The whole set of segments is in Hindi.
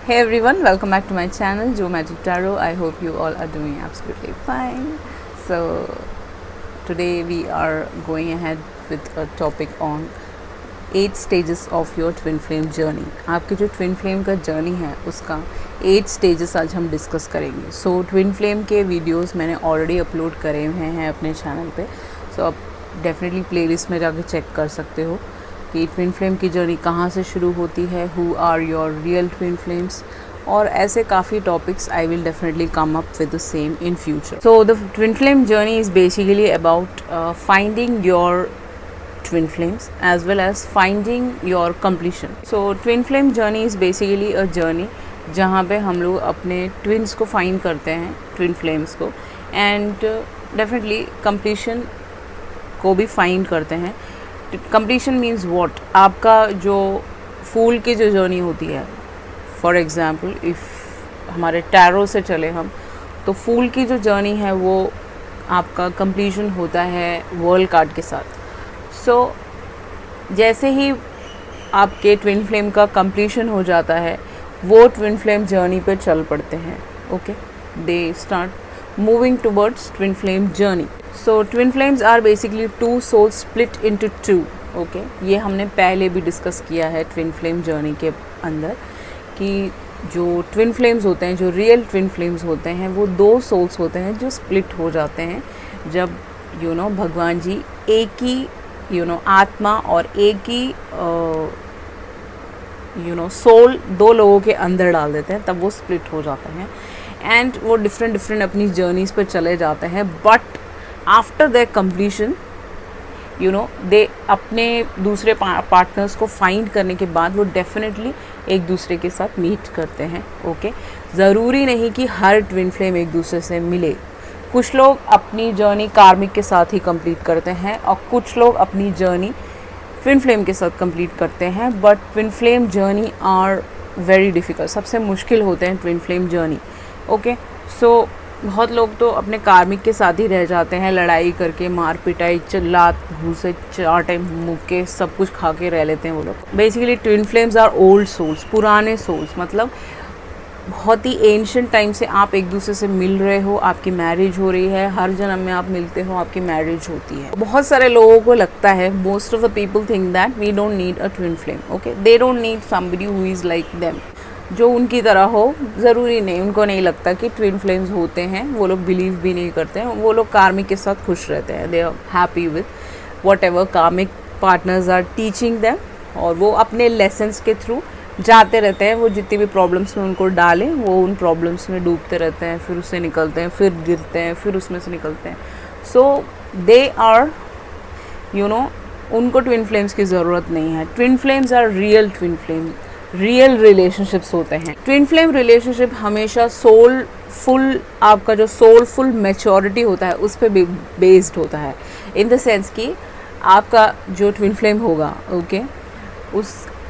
Hey everyone, welcome back to my channel, Joe Magic Tarot. I hope you all are doing absolutely fine. So today we are going ahead with a topic on 8 stages of your twin flame journey. आपके जो twin flame का journey है उसका 8 stages आज हम डिस्कस करेंगे. So twin flame के वीडियोस मैंने ऑलरेडी अपलोड करे हुए हैं अपने चैनल पे. So आप डेफिनेटली प्लेलिस्ट में जाके चेक कर सकते हो कि ट्विन फ्लेम की जर्नी कहाँ से शुरू होती है, who are your real twin flames, और ऐसे काफ़ी topics I will definitely come up with the same in future. So the twin flame journey is basically about finding your twin flames as well as finding your completion. So twin flame journey is basically a journey जहाँ पे हम लोग अपने twins को find करते हैं, twin flames को, and definitely completion को भी find करते हैं. Completion means what? आपका जो फूल की जो जर्नी होती है, फॉर एग्ज़ाम्पल इफ़ हमारे टैरो से चले हम, तो फूल की जो जर्नी है वो आपका completion होता है वर्ल्ड कार्ड के साथ. सो जैसे ही आपके ट्विन फ्लेम का कंप्लीशन हो जाता है वो ट्विन फ्लेम जर्नी पे चल पड़ते हैं. Okay, they start moving towards twin flame journey. So twin flames are basically two souls split into two. Okay, ये हमने पहले भी डिस्कस किया है ट्विन फ्लेम जर्नी के अंदर कि जो ट्विन फ्लेम्स होते हैं, जो रियल ट्विन फ्लेम्स होते हैं, वो दो सोल्स होते हैं जो स्प्लिट हो जाते हैं जब भगवान जी एक ही आत्मा और एक ही सोल दो लोगों के अंदर डाल देते हैं, तब वो स्प्लिट हो जाते हैं एंड वो डिफरेंट अपनी जर्नीज़ पर चले जाते हैं. बट आफ्टर देयर कंप्लीशन दे अपने दूसरे पार्टनर्स को फाइंड करने के बाद वो डेफिनेटली एक दूसरे के साथ मीट करते हैं. ओके, ज़रूरी नहीं कि हर ट्विन फ्लेम एक दूसरे से मिले. कुछ लोग अपनी जर्नी कार्मिक के साथ ही कंप्लीट करते हैं और कुछ लोग अपनी जर्नी ट्विन फ्लेम के साथ कंप्लीट करते हैं. But twin flame journey are very difficult. सबसे मुश्किल होते हैं twin flame journey. Okay, so बहुत लोग तो अपने कार्मिक के साथ ही रह जाते हैं, लड़ाई करके, मार पिटाई, चिल्लात भूसे चाटे मुक्के सब कुछ खा के रह लेते हैं वो लोग. Basically twin flames are old souls, पुराने सोल्स, मतलब बहुत ही एंशिएंट टाइम से आप एक दूसरे से मिल रहे हो, आपकी मैरिज हो रही है, हर जन्म में आप मिलते हो, आपकी मैरिज होती है. बहुत सारे लोगों को लगता है, most of the people think that we don't need a twin flame. Okay, they don't need somebody who is like them, जो उनकी तरह हो. ज़रूरी नहीं, उनको नहीं लगता कि ट्विन फ्लेम्स होते हैं. वो लोग बिलीव भी नहीं करते हैं. वो लोग कार्मिक के साथ खुश रहते हैं. They are happy with whatever karmic partners are teaching them, और वो अपने लेसन्स के थ्रू जाते रहते हैं. वो जितनी भी प्रॉब्लम्स में उनको डालें, वो उन प्रॉब्लम्स में डूबते रहते हैं, फिर उससे निकलते हैं, फिर गिरते हैं, फिर उसमें से निकलते हैं. सो दे आर उनको ट्विन फ्लेम्स की ज़रूरत नहीं है. Twin flames are real twin flame, real relationships होते हैं. ट्विन फ्लेम रिलेशनशिप हमेशा सोलफुल, आपका जो सोलफुल मैच्योरिटी होता है उस पर बेस्ड होता है. इन द सेंस कि आपका जो ट्विन फ्लेम होगा, ओके,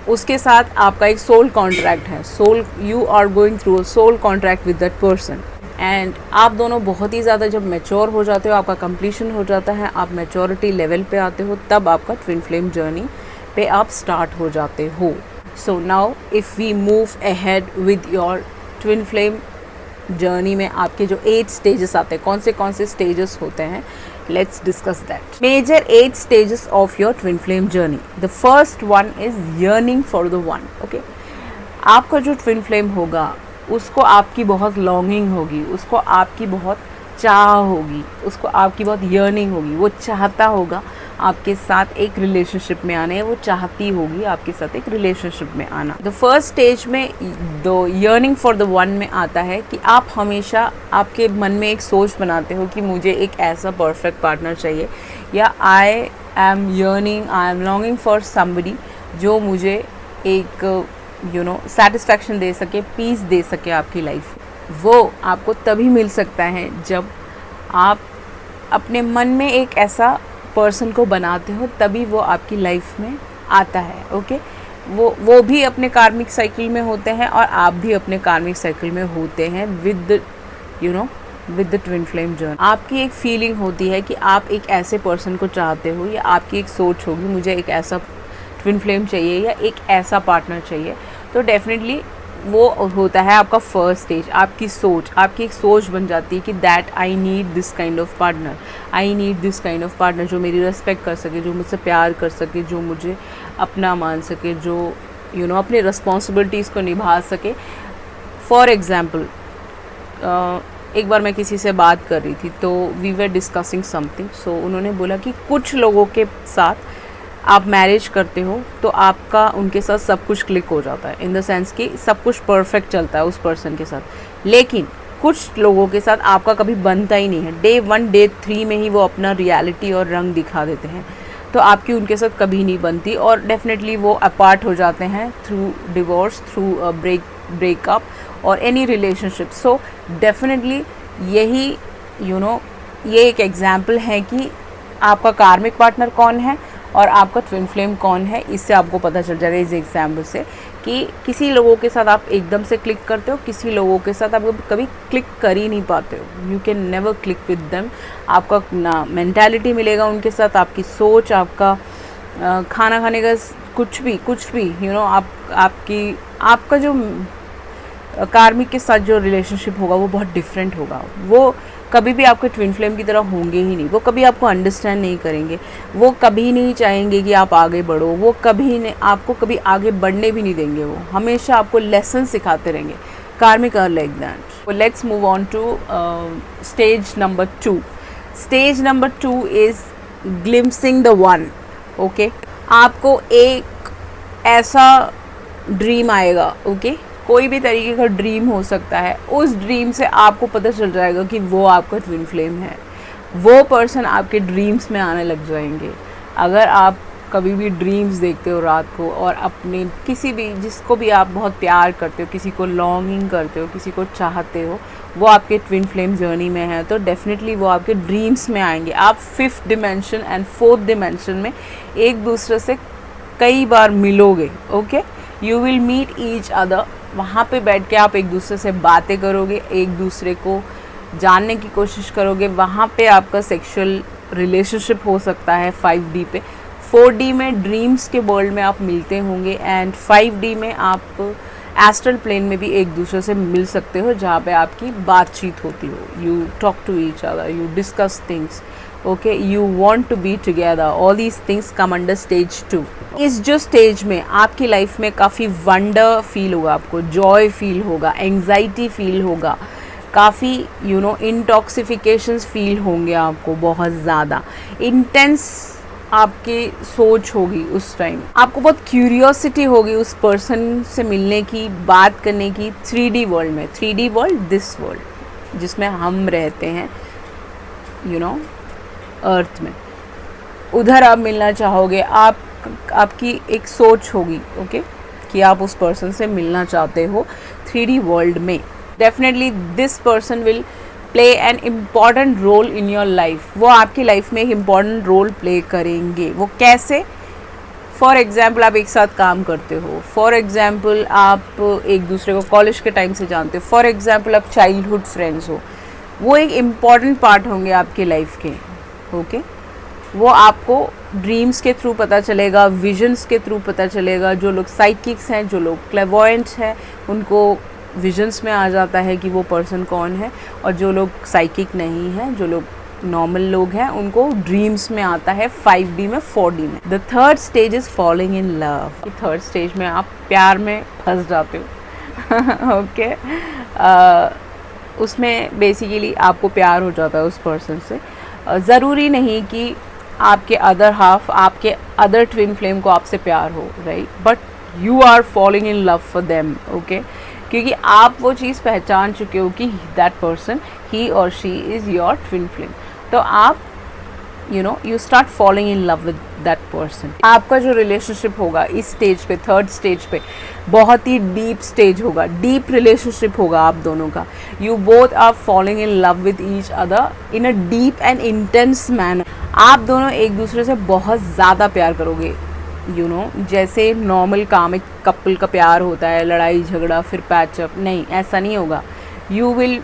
उसके साथ आपका एक सोल कॉन्ट्रैक्ट है. Soul, you are going through a soul contract with that person, and आप दोनों बहुत ही ज़्यादा जब मैच्योर हो जाते हो, आपका कंप्लीशन हो जाता है, आप मैच्योरिटी लेवल पे आते हो, तब आपका ट्विन फ्लेम जर्नी पे आप स्टार्ट हो जाते हो. So now if we move ahead with your twin flame journey में आपके जो 8 स्टेजेस आते हैं, कौन से स्टेजेस होते हैं, let's discuss that. Major 8 stages of your twin flame journey. The first one is yearning for the one. Okay, आपका जो twin flame होगा उसको आपकी बहुत longing होगी, उसको आपकी बहुत चाह होगी, उसको आपकी बहुत yearning होगी. वो चाहता होगा आपके साथ एक रिलेशनशिप में आने, वो चाहती होगी आपके साथ एक रिलेशनशिप में आना. द फर्स्ट स्टेज में दो yearning for the one में आता है कि आप हमेशा आपके मन में एक सोच बनाते हो कि मुझे एक ऐसा परफेक्ट पार्टनर चाहिए, या I am yearning, I am longing for somebody जो मुझे एक सेटिस्फैक्शन दे सके, पीस दे सके आपकी लाइफ. वो आपको तभी मिल सकता है जब आप अपने मन में एक ऐसा पर्सन को बनाते हो, तभी वो आपकी लाइफ में आता है. ओके, वो भी अपने कार्मिक साइकिल में होते हैं और आप भी अपने कार्मिक साइकिल में होते हैं with with the twin flame journey. आपकी एक फीलिंग होती है कि आप एक ऐसे पर्सन को चाहते हो, या आपकी एक सोच होगी मुझे एक ऐसा ट्विन फ्लेम चाहिए या एक ऐसा पार्टनर चाहिए. तो डेफिनेटली वो होता है आपका फर्स्ट स्टेज। आपकी सोच, आपकी एक सोच बन जाती है कि that I need this kind of partner, I need this kind of partner जो मेरी रिस्पेक्ट कर सके, जो मुझसे प्यार कर सके, जो मुझे अपना मान सके, जो अपनी रिस्पॉन्सिबिलिटीज़ को निभा सके। फॉर एग्ज़ाम्पल, एक बार मैं किसी से बात कर रही थी, तो वी वर डिस्कसिंग समथिंग, सो उन्होंने बोला कि कुछ लोगों के साथ आप मैरिज करते हो तो आपका उनके साथ सब कुछ क्लिक हो जाता है, इन द सेंस कि सब कुछ परफेक्ट चलता है उस पर्सन के साथ, लेकिन कुछ लोगों के साथ आपका कभी बनता ही नहीं है। डे 1 डे 3 में ही वो अपना रियलिटी और रंग दिखा देते हैं, तो आपकी उनके साथ कभी नहीं बनती और डेफिनेटली वो अपार्ट हो जाते हैं थ्रू डिवोर्स, थ्रू ब्रेकअप और एनी रिलेशनशिप। सो डेफिनेटली यही ये एक एग्जाम्पल है कि आपका कार्मिक पार्टनर कौन है और आपका ट्विन फ्लेम कौन है। इससे आपको पता चल जाएगा इस एग्जाम्पल से कि किसी लोगों के साथ आप एकदम से क्लिक करते हो, किसी लोगों के साथ आप कभी क्लिक कर ही नहीं पाते हो। You can never click with them. आपका ना मेंटालिटी मिलेगा उनके साथ, आपकी सोच, आपका खाना खाने का कुछ भी आपका जो कार्मिक के साथ जो रिलेशनशिप होगा वो बहुत डिफरेंट होगा। वो कभी भी आपके ट्विन फ्लेम की तरह होंगे ही नहीं। वो कभी आपको अंडरस्टैंड नहीं करेंगे, वो कभी नहीं चाहेंगे कि आप आगे बढ़ो, वो आपको कभी आगे बढ़ने भी नहीं देंगे। वो हमेशा आपको लेसन सिखाते रहेंगे। Karmic are like that. Let's move on to stage number 2। Stage number 2 is glimpsing the one. Okay, आपको एक ऐसा ड्रीम आएगा, ओके, कोई भी तरीके का ड्रीम हो सकता है। उस ड्रीम से आपको पता चल जाएगा कि वो आपका ट्विन फ्लेम है। वो पर्सन आपके ड्रीम्स में आने लग जाएंगे। अगर आप कभी भी ड्रीम्स देखते हो रात को और अपने किसी भी जिसको भी आप बहुत प्यार करते हो, किसी को लॉन्गिंग करते हो, किसी को चाहते हो, वो आपके ट्विन फ्लेम जर्नी में है, तो डेफिनेटली वो आपके ड्रीम्स में आएंगे। आप 5th dimension and 4th dimension में एक दूसरे से कई बार मिलोगे। Okay, you will meet each other. वहाँ पे बैठ के आप एक दूसरे से बातें करोगे, एक दूसरे को जानने की कोशिश करोगे। वहाँ पे आपका सेक्सुअल रिलेशनशिप हो सकता है 5D पे। 4D में ड्रीम्स के वर्ल्ड में आप मिलते होंगे एंड 5D में आप एस्ट्रल प्लेन में भी एक दूसरे से मिल सकते हो, जहाँ पे आपकी बातचीत होती हो। You talk to each other, you discuss things, okay, you want to be together. All these things come under stage 2। इस जो स्टेज में आपकी लाइफ में काफ़ी वंडर फील होगा, आपको जॉय फील होगा, एंग्जाइटी फील होगा, काफ़ी इंटॉक्सिफिकेशंस फील होंगे आपको, बहुत ज़्यादा इंटेंस आपकी सोच होगी। उस टाइम आपको बहुत क्यूरियोसिटी होगी उस पर्सन से मिलने की, बात करने की। 3D वर्ल्ड में, 3D वर्ल्ड, दिस वर्ल्ड जिसमें हम रहते हैं, अर्थ में, उधर आप मिलना चाहोगे। आपकी एक सोच होगी, ओके, कि आप उस पर्सन से मिलना चाहते हो 3D वर्ल्ड में। Definitely this person will play an important role in your life. वो आपकी लाइफ में एक इम्पॉर्टेंट रोल प्ले करेंगे। वो कैसे? फॉर एग्ज़ाम्पल, आप एक साथ काम करते हो। फॉर एग्ज़ाम्पल, आप एक दूसरे को कॉलेज के टाइम से जानते हो। फॉर एग्ज़ाम्पल, आप चाइल्डहुड फ्रेंड्स हो। वो एक इम्पॉर्टेंट पार्ट होंगे आपके लाइफ के, ओके। वो आपको ड्रीम्स के थ्रू पता चलेगा, विजन्स के थ्रू पता चलेगा। जो लोग साइकिक्स हैं, जो लोग क्लेवॉयंट्स हैं, उनको विजन्स में आ जाता है कि वो पर्सन कौन है। और जो लोग साइकिक नहीं हैं, जो लोग नॉर्मल लोग हैं, उनको ड्रीम्स में आता है 5D में, 4D में। The third stage is falling in love. Third stage में आप प्यार में फंस जाते हो, ओके। उसमें बेसिकली आपको प्यार हो जाता है उस पर्सन से। ज़रूरी नहीं कि आपके अदर हाफ, आपके अदर ट्विन फ्लेम को आपसे प्यार हो, right, but you are falling in love for them, okay, क्योंकि आप वो चीज़ पहचान चुके हो कि दैट पर्सन, ही और she is your twin flame. तो आप you start falling in love with that person. आपका जो रिलेशनशिप होगा इस स्टेज पे, थर्ड स्टेज पे, बहुत ही डीप स्टेज होगा, डीप रिलेशनशिप होगा आप दोनों का। You both are falling in love with each other in a deep and intense manner. आप दोनों एक दूसरे से बहुत ज़्यादा प्यार करोगे, जैसे नॉर्मल कामिक कपल का प्यार होता है, लड़ाई झगड़ा फिर पैचअप, नहीं, ऐसा नहीं होगा। You will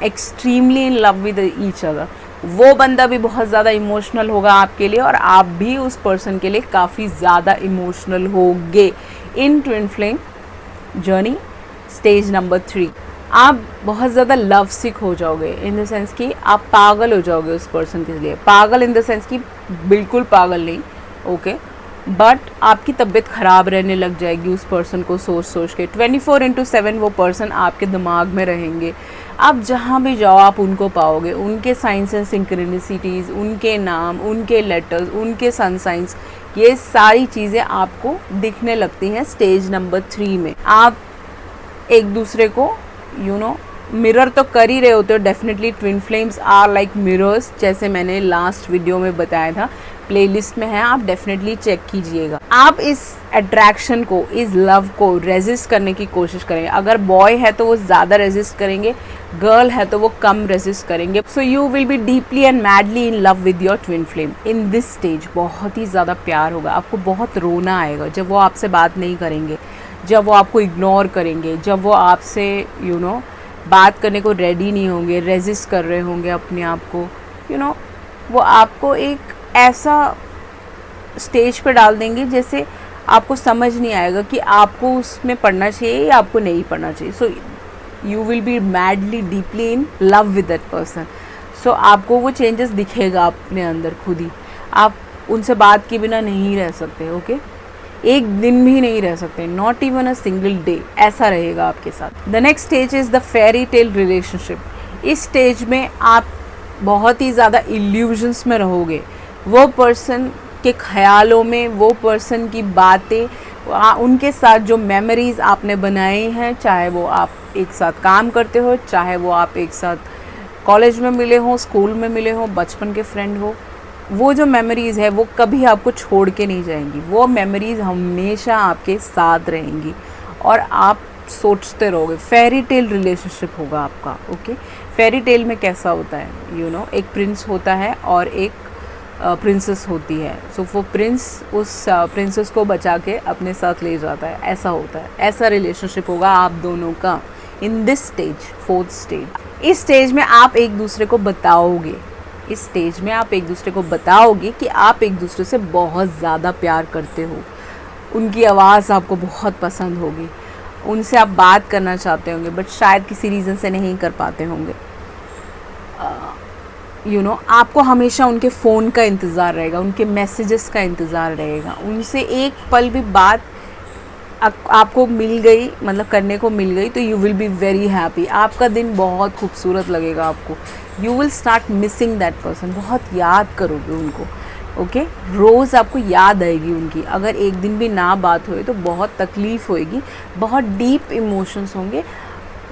extremely in love with each other. वो बंदा भी बहुत ज़्यादा इमोशनल होगा आपके लिए और आप भी उस पर्सन के लिए काफ़ी ज़्यादा इमोशनल होगे। In twin flame journey stage number 3, आप बहुत ज़्यादा लव सिक हो जाओगे, इन द सेंस कि आप पागल हो जाओगे उस पर्सन के लिए। पागल इन द सेंस कि बिल्कुल पागल नहीं, ओके, बट आपकी तबीयत ख़राब रहने लग जाएगी उस पर्सन को सोच सोच के। 24/7 वो पर्सन आपके दिमाग में रहेंगे। आप जहाँ भी जाओ आप उनको पाओगे, उनके साइंस एंड सिंक्रोनिसिटीज़, उनके नाम, उनके लेटर्स, उनके सन साइंस, ये सारी चीज़ें आपको दिखने लगती हैं स्टेज नंबर 3 में। आप एक दूसरे को मिरर तो कर ही रहे होते हो। Definitely twin flames are like mirrors, जैसे मैंने लास्ट वीडियो में बताया था, प्लेलिस्ट में है, आप डेफिनेटली चेक कीजिएगा। आप इस अट्रैक्शन को, इस लव को रेजिस्ट करने की कोशिश करेंगे। अगर बॉय है तो वो ज़्यादा रेजिस्ट करेंगे, गर्ल है तो वो कम रेजिस्ट करेंगे। सो you will B deeply and madly in love with your twin flame in this stage. बहुत ही ज़्यादा प्यार होगा, आपको बहुत रोना आएगा जब वो आपसे बात नहीं करेंगे, जब वो आपको इग्नोर करेंगे, जब वो आपसे बात करने को रेडी नहीं होंगे, रेजिस्ट कर रहे होंगे अपने आप को। वो आपको एक ऐसा स्टेज पे डाल देंगे जैसे आपको समझ नहीं आएगा कि आपको उसमें पढ़ना चाहिए या आपको नहीं पढ़ना चाहिए। So you will be madly deeply in love with that person. So आपको वो चेंजेस दिखेगा अपने अंदर खुद ही। आप उनसे बात के बिना नहीं रह सकते, ओके, एक दिन भी नहीं रह सकते, not even a single day, ऐसा रहेगा आपके साथ। The next stage is the fairy tale relationship. इस स्टेज में आप बहुत ही ज़्यादा इल्यूजन्स में रहोगे। वो पर्सन के ख्यालों में, वो पर्सन की बातें, उनके साथ जो मेमोरीज़ आपने बनाई हैं, चाहे वो आप एक साथ काम करते हो, चाहे वो आप एक साथ कॉलेज में मिले हो, स्कूल में मिले हो, बचपन के फ्रेंड हो, वो जो मेमोरीज़ है वो कभी आपको छोड़ के नहीं जाएंगी। वो मेमोरीज़ हमेशा आपके साथ रहेंगी और आप सोचते रहोगे। फेरी टेल रिलेशनशिप होगा आपका, ओके। फेरी टेल में कैसा होता है, एक प्रिंस होता है और एक प्रिंसेस होती है। सो वो प्रिंस उस प्रिंसेस को बचा के अपने साथ ले जाता है, ऐसा होता है। ऐसा रिलेशनशिप होगा आप दोनों का इन दिस स्टेज, 4th स्टेज। इस स्टेज में आप एक दूसरे को बताओगे, इस स्टेज में आप एक दूसरे को बताओगे कि आप एक दूसरे से बहुत ज़्यादा प्यार करते हो। उनकी आवाज़ आपको बहुत पसंद होगी, उनसे आप बात करना चाहते होंगे बट शायद किसी रीज़न से नहीं कर पाते होंगे। आपको हमेशा उनके फ़ोन का इंतज़ार रहेगा, उनके मैसेजेस का इंतज़ार रहेगा। उनसे एक पल भी बात आपको मिल गई, मतलब करने को मिल गई, तो you will be very happy. आपका दिन बहुत खूबसूरत लगेगा आपको। You will start missing that person, बहुत याद करोगे उनको, ओके। रोज़ आपको याद आएगी उनकी। अगर एक दिन भी ना बात होए तो बहुत तकलीफ़ होएगी, बहुत डीप इमोशंस होंगे।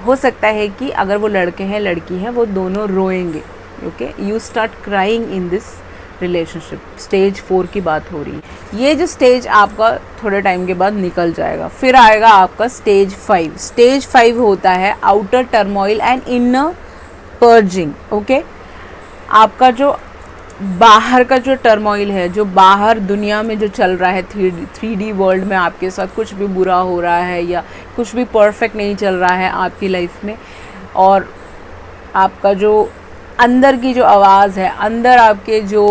हो सकता है कि अगर वो लड़के हैं लड़की हैं, वो दोनों रोएंगे, okay. You start crying in this relationship. Stage 4 की बात हो रही है। ये जो स्टेज आपका थोड़े टाइम के बाद निकल जाएगा। फिर आएगा आपका स्टेज 5। स्टेज 5 होता है outer turmoil and inner purging, okay. आपका जो बाहर का जो टर्मोइल है, जो बाहर दुनिया में जो चल रहा है, 3D वर्ल्ड में आपके साथ कुछ भी बुरा हो रहा है या कुछ भी परफेक्ट नहीं चल रहा है आपकी लाइफ में, और आपका जो अंदर की जो आवाज़ है, अंदर आपके जो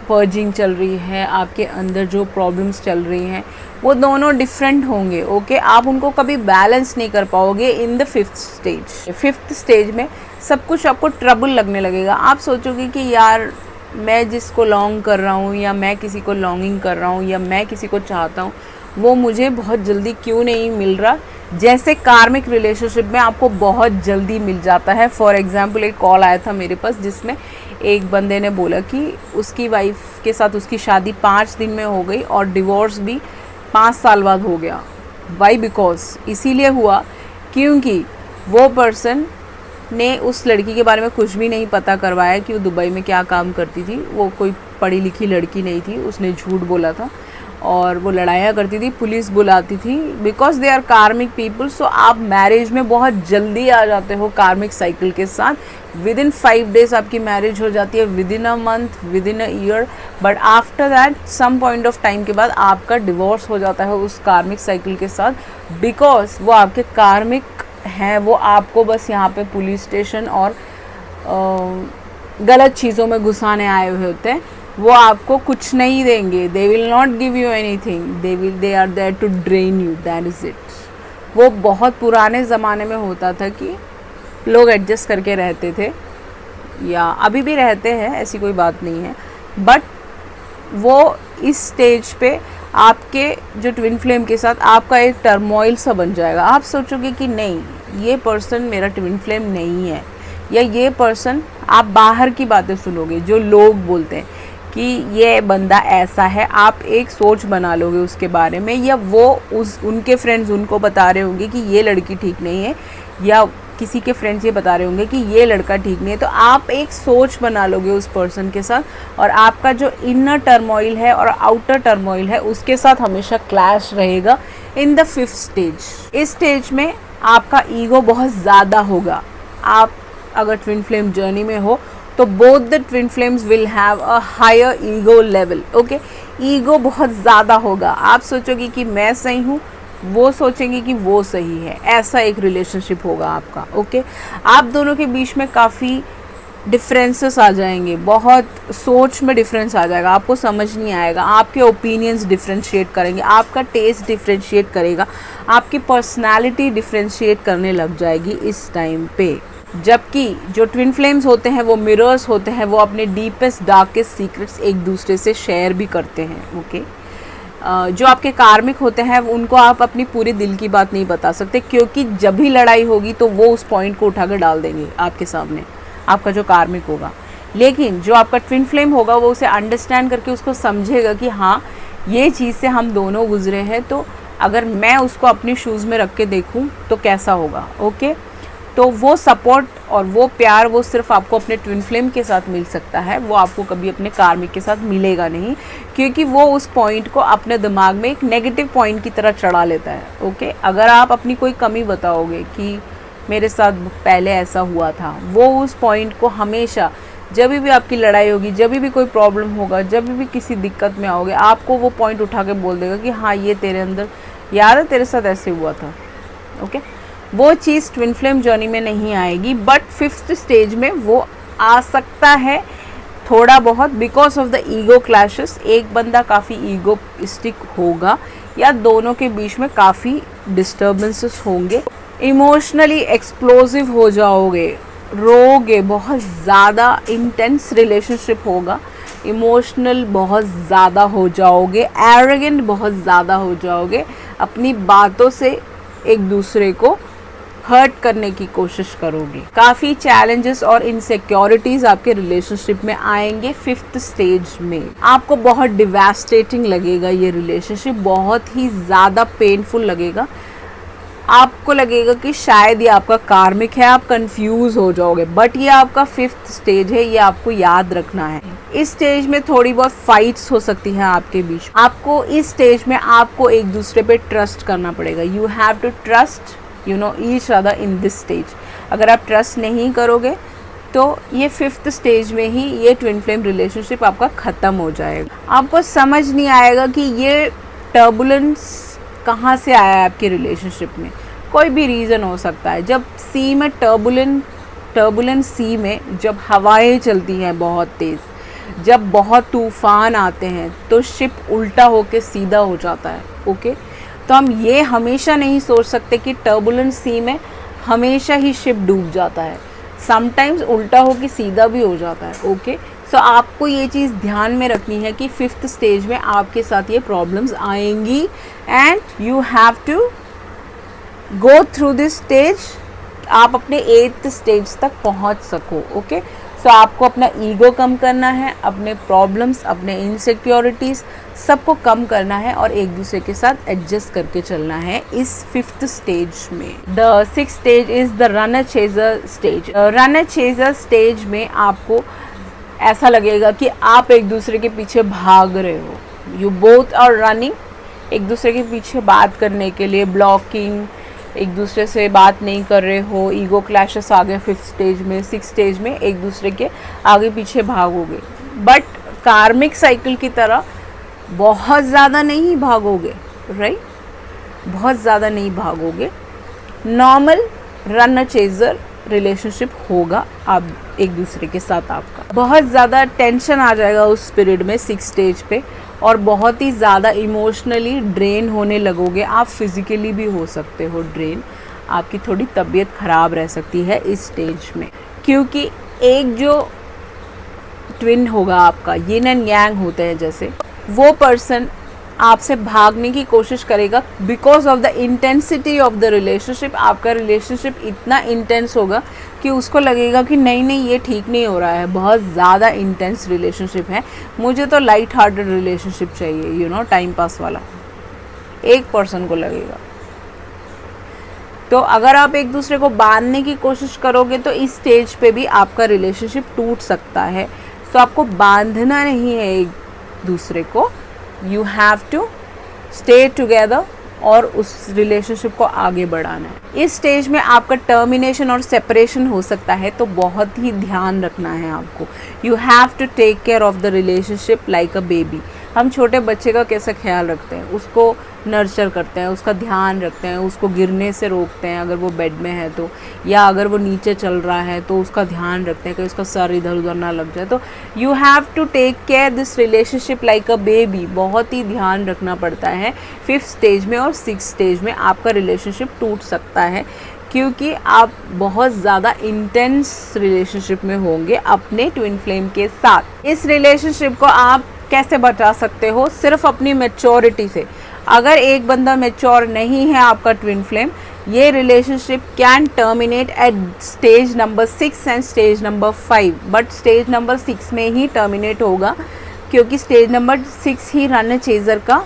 पर्जिंग चल रही है, आपके अंदर जो प्रॉब्लम्स चल रही हैं, वो दोनों डिफरेंट होंगे, ओके। आप उनको कभी बैलेंस नहीं कर पाओगे in the 5th stage. 5th stage में सब कुछ आपको ट्रबल लगने लगेगा। आप सोचोगे कि यार मैं जिसको लॉन्ग कर रहा हूँ, या मैं किसी को लॉन्गिंग कर रहा हूँ, या मैं किसी को चाहता हूँ, वो मुझे बहुत जल्दी क्यों नहीं मिल रहा। जैसे कार्मिक रिलेशनशिप में आपको बहुत जल्दी मिल जाता है। फॉर एग्जांपल एक कॉल आया था मेरे पास जिसमें एक बंदे ने बोला कि उसकी वाइफ के साथ उसकी शादी 5 दिन में हो गई और डिवोर्स भी 5 साल बाद हो गया। वाई? बिकॉज इसीलिए हुआ क्योंकि वो पर्सन ने उस लड़की के बारे में कुछ भी नहीं पता करवाया कि वो दुबई में क्या काम करती थी। वो कोई पढ़ी लिखी लड़की नहीं थी, उसने झूठ बोला था और वो लड़ाइयाँ करती थी, पुलिस बुलाती थी, बिकॉज दे आर कार्मिक पीपल। सो आप मैरिज में बहुत जल्दी आ जाते हो कार्मिक साइकिल के साथ। विद इन 5 डेज आपकी मैरिज हो जाती है, within a month, within a year, but after that some point of time के बाद आपका डिवोर्स हो जाता है उस कार्मिक साइकिल के साथ, बिकॉज वो आपके कार्मिक हैं। वो आपको बस यहाँ पे पुलिस स्टेशन और गलत चीज़ों में घुसाने आए हुए होते हैं। वो आपको कुछ नहीं देंगे, they will not give you anything, they are there to drain you, that is it. वो बहुत पुराने ज़माने में होता था कि लोग एडजस्ट करके रहते थे, या अभी भी रहते हैं, ऐसी कोई बात नहीं है, बट वो इस स्टेज पे आपके जो ट्विन फ्लेम के साथ आपका एक टर्मोइल सा बन जाएगा। आप सोचोगे कि नहीं, ये पर्सन मेरा ट्विन फ्लेम नहीं है, या ये पर्सन, आप बाहर की बातें सुनोगे जो लोग बोलते हैं कि ये बंदा ऐसा है, आप एक सोच बना लोगे उसके बारे में, या वो उनके फ्रेंड्स उनको बता रहे होंगे कि ये लड़की ठीक नहीं है, या किसी के फ्रेंड्स ये बता रहे होंगे कि ये लड़का ठीक नहीं है, तो आप एक सोच बना लोगे उस पर्सन के साथ, और आपका जो इनर टर्मोइल है और आउटर टर्मोइल है उसके साथ हमेशा क्लैश रहेगा इन द 5th स्टेज। इस स्टेज में आपका ईगो बहुत ज़्यादा होगा। आप अगर ट्विन फ्लेम जर्नी में हो तो both the twin flames will have a higher ego level. Okay, ego बहुत ज़्यादा होगा। आप सोचोगे कि मैं सही हूँ, वो सोचेंगे कि वो सही है, ऐसा एक रिलेशनशिप होगा आपका। ओके, आप दोनों के बीच में काफ़ी डिफरेंसेस आ जाएंगे, बहुत सोच में डिफरेंस आ जाएगा, आपको समझ नहीं आएगा, आपके ओपिनियंस डिफ्रेंशिएट करेंगे, आपका टेस्ट डिफ्रेंशिएट करेगा, आपकी पर्सनालिटी डिफ्रेंशिएट करने लग जाएगी इस टाइम पे। जबकि जो ट्विन फ्लेम्स होते हैं वो मिरर्स होते हैं, वो अपने डीपेस्ट डार्केस्ट सीक्रेट्स एक दूसरे से शेयर भी करते हैं। ओके, जो आपके कार्मिक होते हैं उनको आप अपनी पूरी दिल की बात नहीं बता सकते, क्योंकि जब भी लड़ाई होगी तो वो उस पॉइंट को उठा कर डाल देंगे आपके सामने, आपका जो कार्मिक होगा। लेकिन जो आपका ट्विन फ्लेम होगा वो उसे अंडरस्टैंड करके उसको समझेगा कि हाँ, ये चीज़ से हम दोनों गुजरे हैं, तो अगर मैं उसको अपनी शूज़ में रख के देखूँ तो कैसा होगा। ओके, तो वो सपोर्ट और वो प्यार वो सिर्फ आपको अपने ट्विन फ्लेम के साथ मिल सकता है, वो आपको कभी अपने कार्मिक के साथ मिलेगा नहीं, क्योंकि वो उस पॉइंट को अपने दिमाग में एक नेगेटिव पॉइंट की तरह चढ़ा लेता है। ओके, अगर आप अपनी कोई कमी बताओगे कि मेरे साथ पहले ऐसा हुआ था, वो उस पॉइंट को हमेशा, जब भी आपकी लड़ाई होगी, जब भी कोई प्रॉब्लम होगा, जब भी किसी दिक्कत में आओगे, आपको वो पॉइंट उठा के बोल देगा कि हाँ, ये तेरे अंदर याद है, तेरे साथ ऐसे हुआ था। ओके, वो चीज़ ट्विन फ्लेम जर्नी में नहीं आएगी, बट 5th स्टेज में वो आ सकता है थोड़ा बहुत, because of the ego clashes. एक बंदा काफ़ी ईगोइस्टिक होगा, या दोनों के बीच में काफ़ी डिस्टर्बेंसेस होंगे, इमोशनली एक्सप्लोसिव हो जाओगे, रोगे, बहुत ज़्यादा इंटेंस रिलेशनशिप होगा, इमोशनल बहुत ज़्यादा हो जाओगे, एरोगेंट बहुत ज़्यादा हो जाओगे, अपनी बातों से एक दूसरे को हर्ट करने की कोशिश करोगे। काफ़ी चैलेंजेस और इनसिक्योरिटीज़ आपके रिलेशनशिप में आएंगे 5th स्टेज में। आपको बहुत डिवास्टेटिंग लगेगा, ये रिलेशनशिप बहुत ही ज़्यादा पेनफुल लगेगा, आपको लगेगा कि शायद ये आपका कार्मिक है, आप कंफ्यूज हो जाओगे, बट ये आपका 5th स्टेज है, ये आपको याद रखना है। इस स्टेज में थोड़ी बहुत फाइट्स हो सकती हैं आपके बीच। आपको इस स्टेज में आपको एक दूसरे पे ट्रस्ट करना पड़ेगा। You have to trust each other in this stage. अगर आप ट्रस्ट नहीं करोगे तो ये 5th स्टेज में ही ये ट्विन फ्लेम रिलेशनशिप आपका ख़त्म हो जाएगा। आपको समझ नहीं आएगा कि ये टर्बुलेंस कहाँ से आया है आपके रिलेशनशिप में। कोई भी रीज़न हो सकता है। जब सी में टर्बुलेंट सी में जब हवाएं चलती हैं बहुत तेज़, जब बहुत तूफ़ान आते हैं, तो शिप उल्टा होके सीधा हो जाता है। ओके, तो हम ये हमेशा नहीं सोच सकते कि टर्बुलेंट सी में हमेशा ही शिप डूब जाता है, समटाइम्स उल्टा होके सीधा भी हो जाता है। ओके, सो आपको ये चीज़ ध्यान में रखनी है कि 5th स्टेज में आपके साथ ये प्रॉब्लम्स आएंगी, and you have to go through this stage, आप अपने 8th स्टेज तक पहुंच सको। ओके, सो आपको अपना ईगो कम करना है, अपने प्रॉब्लम्स, अपने इनसिक्योरिटीज़ सबको कम करना है, और एक दूसरे के साथ एडजस्ट करके चलना है इस 5th स्टेज में। The 6th stage is the runner chaser stage. Runner chaser stage में आपको ऐसा लगेगा कि आप एक दूसरे के पीछे भाग रहे हो, यू बोथ आर रनिंग, एक दूसरे के पीछे बात करने के लिए, ब्लॉकिंग, एक दूसरे से बात नहीं कर रहे हो, ईगो क्लैशेस आ गए 5th स्टेज में। 6th स्टेज में एक दूसरे के आगे पीछे भागोगे, बट कार्मिक साइकिल की तरह बहुत ज़्यादा नहीं भागोगे, राइट, बहुत ज़्यादा नहीं भागोगे, नॉर्मल रनर चेजर रिलेशनशिप होगा आप एक दूसरे के साथ। आपका बहुत ज़्यादा टेंशन आ जाएगा उस पीरियड में 6th स्टेज पे, और बहुत ही ज़्यादा इमोशनली ड्रेन होने लगोगे। आप फिज़िकली भी हो सकते हो ड्रेन, आपकी थोड़ी तबीयत ख़राब रह सकती है इस स्टेज में, क्योंकि एक जो ट्विन होगा आपका, यिन एंड यांग होते हैं जैसे, वो पर्सन आपसे भागने की कोशिश करेगा because of the intensity of the relationship. आपका रिलेशनशिप इतना इंटेंस होगा कि उसको लगेगा कि नहीं नहीं ये ठीक नहीं हो रहा है, बहुत ज़्यादा इंटेंस रिलेशनशिप है, मुझे तो लाइट हार्टेड रिलेशनशिप चाहिए, यू नो, टाइम पास वाला, एक पर्सन को लगेगा। तो अगर आप एक दूसरे को बांधने की कोशिश करोगे तो इस स्टेज पे भी आपका रिलेशनशिप टूट सकता है। तो आपको बांधना नहीं है एक दूसरे को, you have to stay together और उस रिलेशनशिप को आगे बढ़ाना है। इस स्टेज में आपका टर्मिनेशन और सेपरेशन हो सकता है, तो बहुत ही ध्यान रखना है आपको। You have to take care of the relationship like a baby. हम छोटे बच्चे का कैसा ख्याल रखते हैं, उसको नर्चर करते हैं, उसका ध्यान रखते हैं, उसको गिरने से रोकते हैं अगर वो बेड में है तो, या अगर वो नीचे चल रहा है तो उसका ध्यान रखते हैं कि उसका सर इधर उधर ना लग जाए। तो you have to take care this relationship like a baby, बहुत ही ध्यान रखना पड़ता है। 5th स्टेज में और 6th स्टेज में आपका रिलेशनशिप टूट सकता है, क्योंकि आप बहुत ज़्यादा इंटेंस रिलेशनशिप में होंगे अपने ट्विन फ्लेम के साथ। इस रिलेशनशिप को आप कैसे बचा सकते हो? सिर्फ अपनी मैच्योरिटी से। अगर एक बंदा मैच्योर नहीं है आपका ट्विन फ्लेम, ये relationship can terminate at stage number 6 and stage number 5, but stage number 6 में ही टर्मिनेट होगा, क्योंकि स्टेज नंबर 6 ही रन चेजर का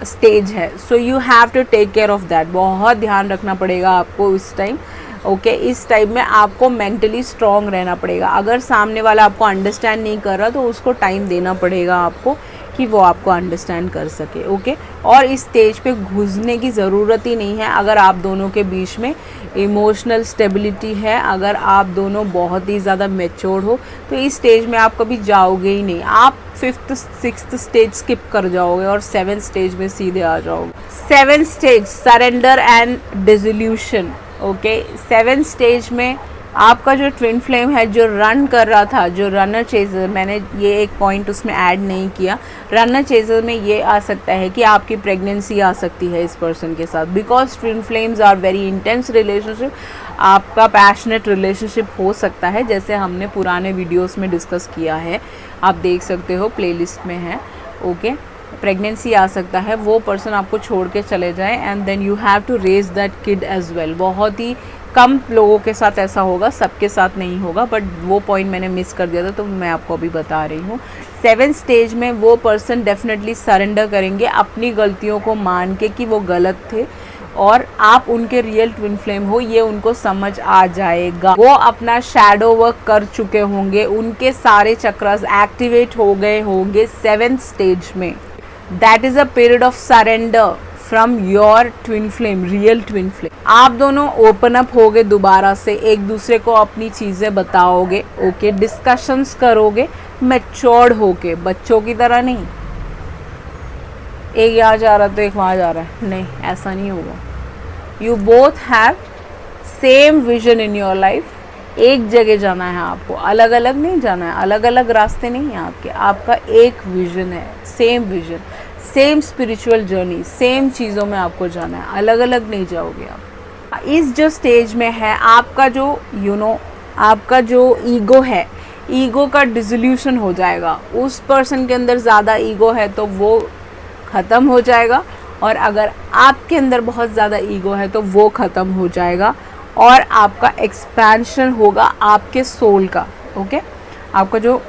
स्टेज है। So you have to take care of that. बहुत ध्यान रखना पड़ेगा आपको इस टाइम। ओके, इस टाइम में आपको मेंटली स्ट्रॉन्ग रहना पड़ेगा। अगर सामने वाला आपको अंडरस्टैंड नहीं कर रहा तो उसको टाइम देना पड़ेगा आपको कि वो आपको अंडरस्टैंड कर सके। ओके, और इस स्टेज पे घुसने की ज़रूरत ही नहीं है। अगर आप दोनों के बीच में इमोशनल स्टेबिलिटी है, अगर आप दोनों बहुत ही ज़्यादा मैच्योर हो, तो इस स्टेज में आप कभी जाओगे ही नहीं। आप 5th 6th स्टेज स्किप कर जाओगे और 7th स्टेज में सीधे आ जाओगे। 7th stage, surrender and dissolution. Okay, 7th stage में आपका जो ट्विन फ्लेम है, जो रन कर रहा था, जो रनर चेजर, मैंने ये एक पॉइंट उसमें ऐड नहीं किया, रनर चेजर में ये आ सकता है कि आपकी प्रेगनेंसी आ सकती है इस पर्सन के साथ, because twin flames are very intense relationship. आपका पैशनेट रिलेशनशिप हो सकता है, जैसे हमने पुराने वीडियोस में डिस्कस किया है, आप देख सकते हो, प्लेलिस्ट में है। ओके, प्रेगनेंसी आ सकता है, वो पर्सन आपको छोड़ के चले जाए and then you have to raise that kid as well. बहुत ही कम लोगों के साथ ऐसा होगा, सबके साथ नहीं होगा, बट वो पॉइंट मैंने मिस कर दिया था तो मैं आपको अभी बता रही हूँ। 7th स्टेज में वो पर्सन डेफिनेटली सरेंडर करेंगे अपनी गलतियों को मान के कि वो गलत थे और आप उनके रियल ट्विन फ्लेम हो, ये उनको समझ आ जाएगा। वो अपना शैडो वर्क कर चुके होंगे, उनके सारे चक्रास एक्टिवेट हो गए होंगे 7th स्टेज में। That is a period of surrender from your twin flame, real twin flame. आप दोनों ओपन अप होगे दोबारा से, एक दूसरे को अपनी चीज़ें बताओगे। ओके, डिस्कशंस करोगे मैच्योर्ड होके, बच्चों की तरह नहीं, एक यहाँ जा रहा तो एक वहाँ जा रहा है, नहीं, ऐसा नहीं होगा। You both have same vision in your life. एक जगह जाना है आपको, अलग अलग नहीं जाना है, अलग अलग रास्ते नहीं हैं आपके, आपका एक विजन है, same vision, same spiritual journey, same चीज़ों में आपको जाना है, अलग अलग नहीं जाओगे आप। इस जो स्टेज में है आपका जो आपका जो ईगो है, ईगो का डिसोल्यूशन हो जाएगा। उस पर्सन के अंदर ज़्यादा ईगो है तो वो ख़त्म हो जाएगा, और अगर आपके अंदर बहुत ज़्यादा ईगो है तो वो ख़त्म हो जाएगा, और आपका एक्सपेंशन होगा आपके सोल का। ओके, आपका जो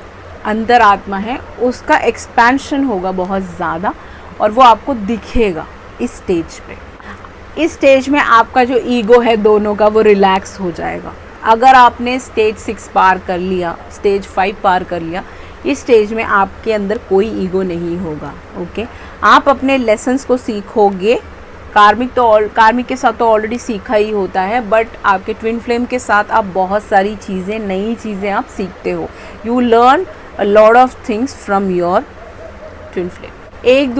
अंतर आत्मा है उसका एक्सपेंशन होगा बहुत ज़्यादा, और वो आपको दिखेगा इस स्टेज पे। इस स्टेज में आपका जो ईगो है दोनों का, वो रिलैक्स हो जाएगा। अगर आपने स्टेज 6 पार कर लिया, स्टेज 5 पार कर लिया, इस स्टेज में आपके अंदर कोई ईगो नहीं होगा। ओके, आप अपने लेसन्स को सीखोगे। कार्मिक के साथ तो ऑलरेडी सीखा ही होता है, बट आपके ट्विन फ्लेम के साथ आप बहुत सारी चीज़ें, नई चीज़ें आप सीखते हो। You learn a lot of things from your twin flame. एक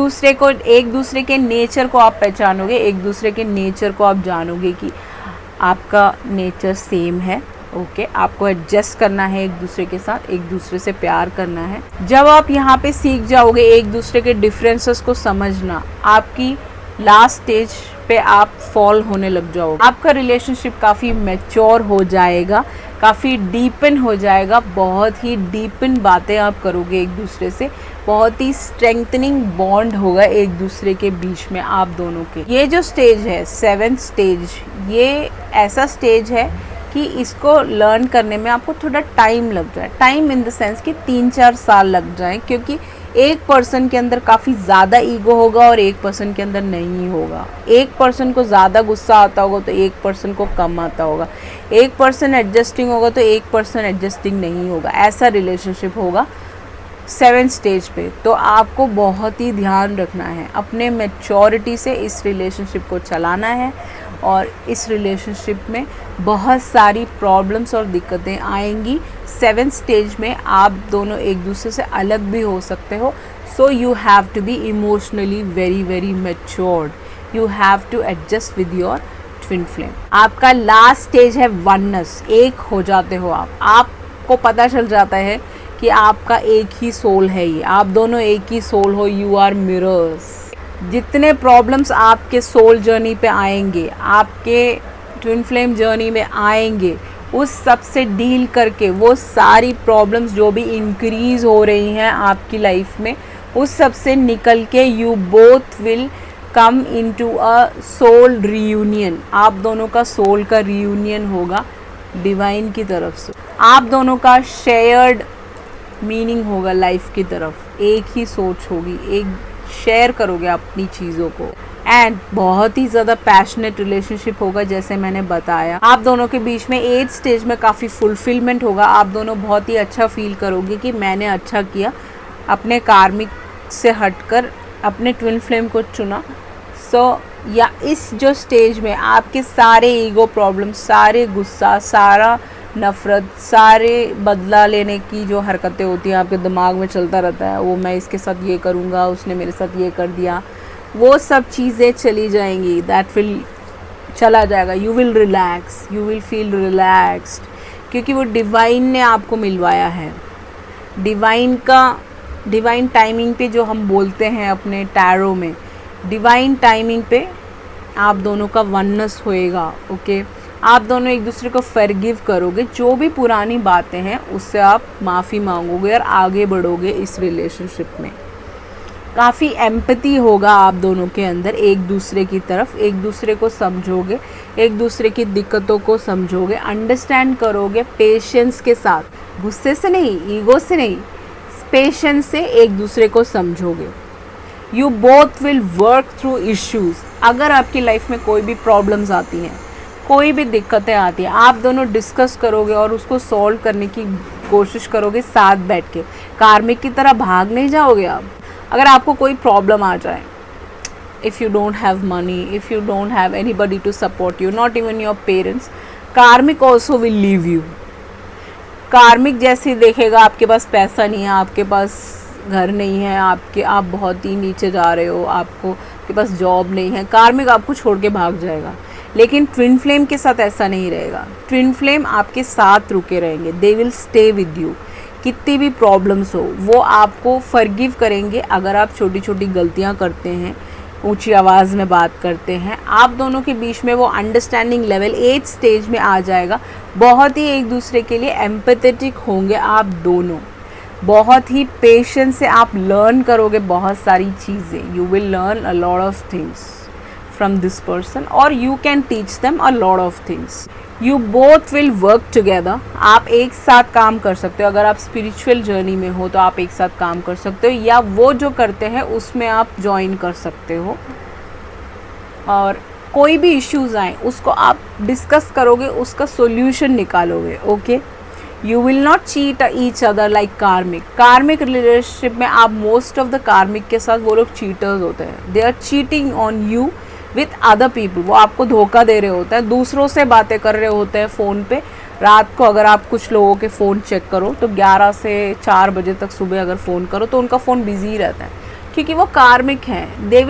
दूसरे के नेचर को आप पहचानोगे, एक दूसरे के नेचर को आप जानोगे कि आपका नेचर सेम है, ओके आपको एडजस्ट करना है एक दूसरे के साथ, एक दूसरे से प्यार करना है। जब आप यहाँ पे सीख जाओगे एक दूसरे के डिफरेंसेस को समझना, आपकी लास्ट स्टेज पे आप फॉल होने लग जाओगे। आपका रिलेशनशिप काफ़ी मैच्योर हो जाएगा, काफ़ी डीपन हो जाएगा, बहुत ही डीपन बातें आप करोगे एक दूसरे से, बहुत ही स्ट्रेंथनिंग बॉन्ड होगा एक दूसरे के बीच में आप दोनों के। ये जो स्टेज है 7th स्टेज, ये ऐसा स्टेज है कि इसको लर्न करने में आपको थोड़ा टाइम लग जाए। टाइम इन द सेंस कि 3-4 साल लग जाए, क्योंकि एक पर्सन के अंदर काफ़ी ज़्यादा ईगो होगा और एक पर्सन के अंदर नहीं होगा। एक पर्सन को ज़्यादा गुस्सा आता होगा तो एक पर्सन को कम आता होगा, एक पर्सन एडजस्टिंग होगा तो एक पर्सन एडजस्टिंग नहीं होगा। ऐसा रिलेशनशिप होगा 7th स्टेज पे। तो आपको बहुत ही ध्यान रखना है, अपने मैच्योरिटी से इस रिलेशनशिप को चलाना है। और इस रिलेशनशिप में बहुत सारी प्रॉब्लम्स और दिक्कतें आएंगी। 7th स्टेज में आप दोनों एक दूसरे से अलग भी हो सकते हो। So you have to be emotionally very very matured, you have to adjust with your twin flame. आपका लास्ट स्टेज है वननेस, एक हो जाते हो आपको पता चल जाता है कि आपका एक ही सोल है, ये आप दोनों एक ही सोल हो, यू आर मिरर्स। जितने प्रॉब्लम्स आपके सोल जर्नी पे आएंगे, आपके ट्विन फ्लेम जर्नी में आएंगे, उस सब से डील करके वो सारी प्रॉब्लम्स जो भी इंक्रीज़ हो रही हैं आपकी लाइफ में, उस सब से निकल के you both will come into a soul reunion. आप दोनों का सोल का रियूनियन होगा डिवाइन की तरफ से, आप दोनों का शेयर्ड मीनिंग होगा लाइफ की तरफ, एक ही सोच होगी, एक शेयर करोगे अपनी चीज़ों को। एंड बहुत ही ज़्यादा पैशनेट रिलेशनशिप होगा, जैसे मैंने बताया। आप दोनों के बीच में 8th स्टेज में काफ़ी फुलफिलमेंट होगा, आप दोनों बहुत ही अच्छा फील करोगे कि मैंने अच्छा किया, अपने कार्मिक से हटकर अपने ट्विन फ्लेम को चुना। या इस जो स्टेज में आपके सारे ईगो प्रॉब्लम, सारे गुस्सा, सारा नफ़रत, सारे बदला लेने की जो हरकतें होती हैं आपके दिमाग में चलता रहता है, वो मैं इसके साथ ये करूँगा, उसने मेरे साथ ये कर दिया, वो सब चीज़ें चली जाएंगी। दैट विल चला जाएगा, you will relax, you will feel relaxed, क्योंकि वो डिवाइन ने आपको मिलवाया है। डिवाइन टाइमिंग पे जो हम बोलते हैं अपने टैरो में, डिवाइन टाइमिंग पे आप दोनों का वननेस होएगा। ओके आप दोनों एक दूसरे को फॉरगिव करोगे, जो भी पुरानी बातें हैं उससे आप माफ़ी मांगोगे और आगे बढ़ोगे इस रिलेशनशिप में। काफ़ी एम्पैथी होगा आप दोनों के अंदर एक दूसरे की तरफ, एक दूसरे को समझोगे, एक दूसरे की दिक्कतों को समझोगे, अंडरस्टैंड करोगे पेशेंस के साथ, गुस्से से नहीं, ईगो से नहीं, पेशेंस से एक दूसरे को समझोगे। You both will work through issues. अगर आपकी लाइफ में कोई भी प्रॉब्लम्स आती हैं, कोई भी दिक्कतें आती हैं, आप दोनों डिस्कस करोगे और उसको सॉल्व करने की कोशिश करोगे साथ बैठ के। कार्मिक की तरह भाग नहीं जाओगे आप। अगर आपको कोई प्रॉब्लम आ जाए, if you don't have money, if you don't have anybody to support you, not even your parents, karmic also will leave you. Karmic जैसे देखेगा आपके पास पैसा नहीं है, आपके पास घर नहीं है, आप बहुत ही नीचे जा रहे हो, आपके पास जॉब नहीं है, कार्मिक आपको छोड़ के भाग जाएगा। लेकिन ट्विन फ्लेम के साथ ऐसा नहीं रहेगा। ट्विन फ्लेम आपके साथ रुके रहेंगे, they will stay with you. कितनी भी प्रॉब्लम्स हो वो आपको फॉरगिव करेंगे। अगर आप छोटी छोटी गलतियां करते हैं, ऊंची आवाज़ में बात करते हैं, आप दोनों के बीच में वो अंडरस्टैंडिंग लेवल 8th स्टेज में आ जाएगा। बहुत ही एक दूसरे के लिए एम्पैथेटिक होंगे आप दोनों, बहुत ही पेशेंस से आप लर्न करोगे बहुत सारी चीज़ें। You will learn a lot of things from this person or you can teach them a lot of things. You both will work together. आप एक साथ काम कर सकते हो। अगर आप स्पिरिचुअल जर्नी में हो तो आप एक साथ काम कर सकते हो, या वो जो करते हैं उसमें आप ज्वाइन कर सकते हो। और कोई भी इश्यूज आए उसको आप डिस्कस करोगे, उसका सोल्यूशन निकालोगे। Okay, you will not cheat each other like कार्मिक। कार्मिक रिलेशनशिप में आप मोस्ट ऑफ द कार्मिक के साथ वो लोग चीटर्स होते हैं। They are cheating on you with other people. वो आपको धोखा दे रहे होते हैं, दूसरों से बातें कर रहे होते हैं फ़ोन पे। रात को अगर आप कुछ लोगों के फ़ोन चेक करो तो 11 से 4 बजे तक सुबह अगर फ़ोन करो तो उनका फ़ोन बिजी रहता है, क्योंकि वो कार्मिक हैं। They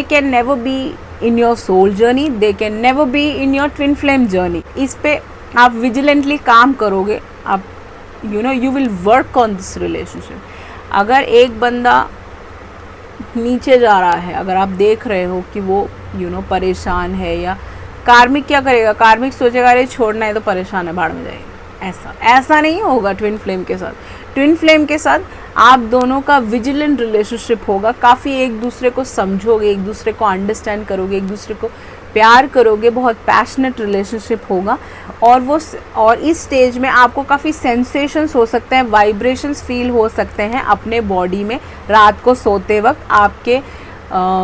can never be in your soul journey, they can never be in your twin flame journey. इस पे आप विजिलेंटली काम करोगे, आप you will work on this relationship. अगर एक बंदा नीचे जा रहा है, अगर आप देख रहे हो कि वो परेशान है, या कार्मिक क्या करेगा, कार्मिक सोचेगा अरे छोड़ना है तो परेशान है, भाड़ में जाएगा, ऐसा नहीं होगा ट्विन फ्लेम के साथ। ट्विन फ्लेम के साथ आप दोनों का विजिलेंट रिलेशनशिप होगा, काफ़ी एक दूसरे को समझोगे, एक दूसरे को अंडरस्टैंड करोगे, एक दूसरे को प्यार करोगे, बहुत पैशनेट रिलेशनशिप होगा। और इस स्टेज में आपको काफ़ी सेंसेशंस हो सकते हैं, वाइब्रेशंस फील हो सकते हैं अपने बॉडी में। रात को सोते वक्त आपके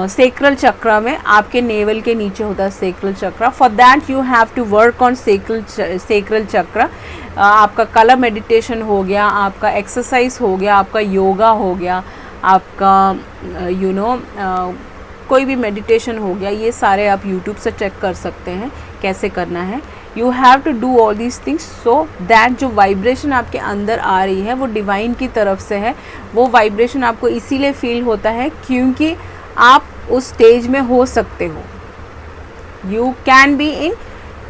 सेक्रल चक्र में, आपके नेवल के नीचे होता है sacral chakra. For that you have to work on sacral chakra. आपका कलर मेडिटेशन हो गया, आपका एक्सरसाइज हो गया, आपका योगा हो गया, आपका कोई भी मेडिटेशन हो गया, ये सारे आप यूट्यूब से चेक कर सकते हैं कैसे करना है। You have to do all these things so that जो वाइब्रेशन आपके अंदर आ रही है वो डिवाइन की तरफ से है। वो वाइब्रेशन आपको इसीलिए फील होता है क्योंकि आप उस स्टेज में हो सकते हो। You can be in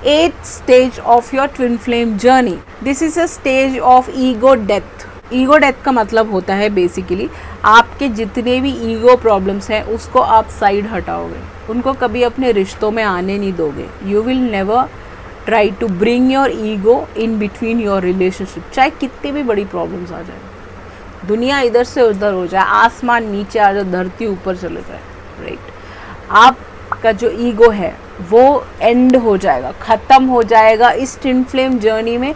8th stage of your twin flame journey. This is a stage of ego death. Ego death का मतलब होता है बेसिकली आपके जितने भी ईगो प्रॉब्लम्स हैं उसको आप साइड हटाओगे, उनको कभी अपने रिश्तों में आने नहीं दोगे। You will never try to bring your ego in between your relationship. चाहे कितनी भी बड़ी प्रॉब्लम्स आ जाए, दुनिया इधर से उधर हो जाए, आसमान नीचे आ जाए, धरती ऊपर चले जाए, राइट, आपका जो ईगो है वो एंड हो जाएगा, ख़त्म हो जाएगा। इस ट्विन फ्लेम जर्नी में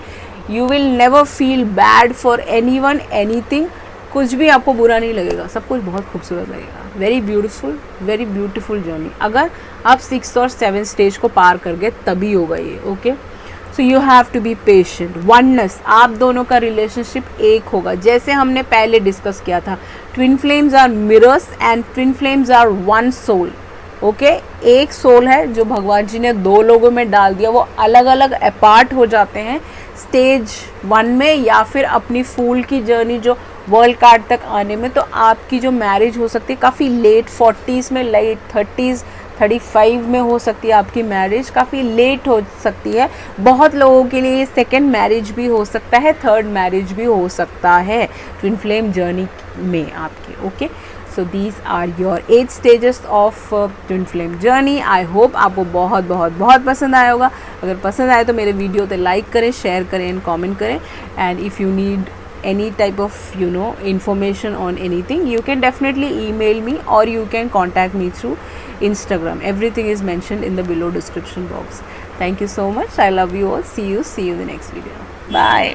you will never feel bad for any one anything. कुछ भी आपको बुरा नहीं लगेगा, सब कुछ बहुत खूबसूरत लगेगा। Very beautiful journey. अगर आप 6th और 7th स्टेज को पार कर गए तभी होगा ये, okay. So you have to be patient. Oneness, आप दोनों का रिलेशनशिप एक होगा, जैसे हमने पहले डिस्कस किया था। Twin flames are mirrors and twin flames are one soul, okay. एक सोल है जो भगवान जी ने 2 लोगों में डाल दिया, वो अलग अलग अपार्ट हो जाते हैं स्टेज 1 में या फिर अपनी फूल की जर्नी जो वर्ल्ड कार्ड तक आने में। तो आपकी जो मैरिज हो सकती है काफ़ी लेट 40s में, लेट 30s 35 में हो सकती है आपकी मैरिज, काफ़ी लेट हो सकती है। बहुत लोगों के लिए सेकेंड मैरिज भी हो सकता है, थर्ड मैरिज भी हो सकता है ट्विन फ्लेम जर्नी में आपके, okay. So these are your 8 stages of twin flame journey. I hope आपको बहुत बहुत बहुत पसंद आया होगा। अगर पसंद आए तो मेरे वीडियो पे लाइक करें, शेयर करें एंड कमेंट करें। And if you need any type of information on anything, you can definitely email me or you can contact me through Instagram. Everything is mentioned in the below description box. Thank you so much. I love you all. See you in the next video. Bye.